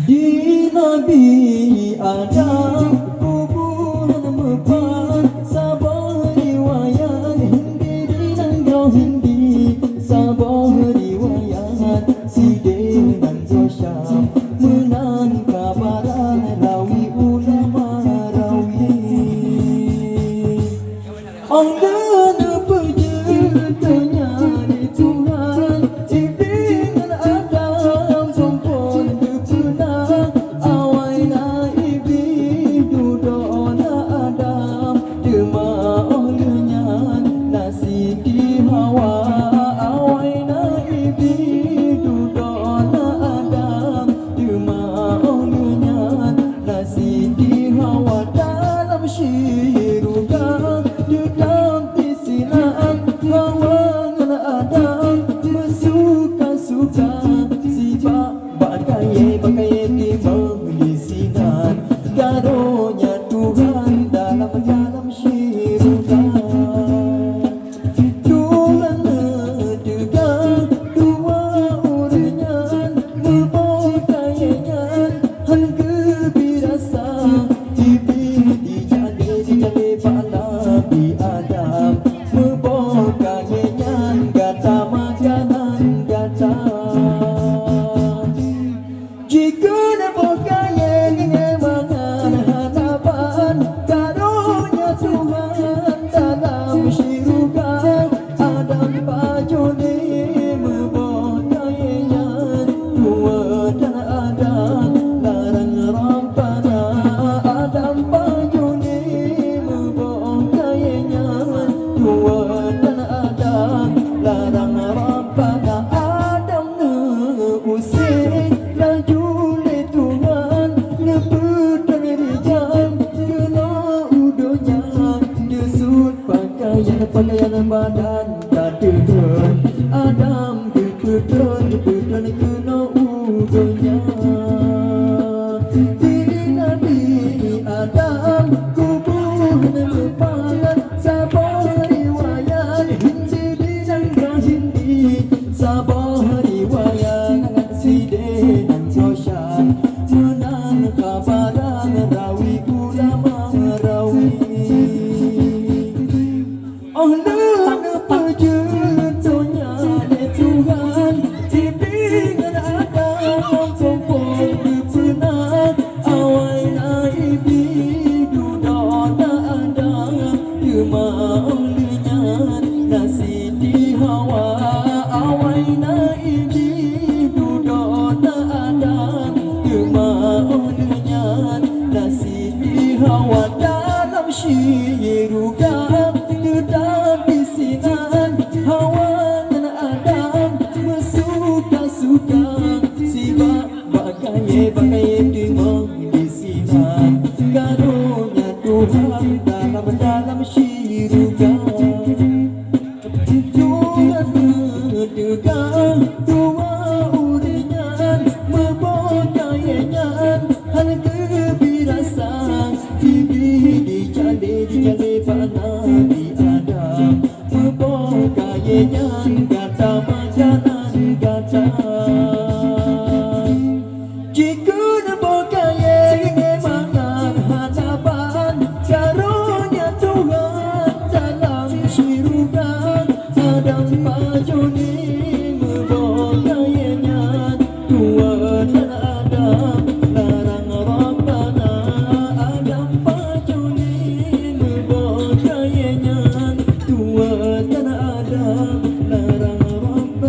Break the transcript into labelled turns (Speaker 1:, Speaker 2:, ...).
Speaker 1: Di Nabi Adam kuburan mepan sabah riwayat hindi dinanggaw hindi sabah riwayat side nang Syam menang kabaran rawi ulama rawi anggan perjetanya di Tuhan ibingan Adam sompon berpernah awai na ibi dudona Adam dema olehnya nasi di Hawa awai na ibi dudona Adam dema olehnya nasi di Hawa dalam syurga dalam tisinan hawangan Adam bersuka-suka sibak bakai timang di sinan garonya Tuhan dalam syurga Tuhan mendegang dua orangnya membokainya han kebirasa dijadi pala Nabi Adam membokainya gata makanan gata jika membokainya mangan hadapan karunia Tuhan dalam syurga Adam pajone membokainya dua dan Adam larang rampana Adam pajone membokainya dua dan Adam larang rampana Adam neusik rajule Tuhan nebutang rijam kena udonya desut pakaian badan kadegan Adam dipedon kena udonya di Nabi Adam kuburan mepangan sabah riwayat hindi dinangga hindi sabah riwayat side nang Syam menang kabaran rawi ulama rawi Allah perjetanya di Tuhan ibingan Adam sompon berpernah awai na ibi dudona Adam dema olehnya nasi di Hawa awai na ibi dudona Adam dema olehnya nasi di Hawa dalam syurga dalam bisinan hawangan Adam bersuka-suka sibak bagai timang di sinan karunia Tuhan dalam syurga Tuhan mendegang dua orangnya membokainya hal kebirasa dijadi pada Nabi Adam membokainya gata makanan gata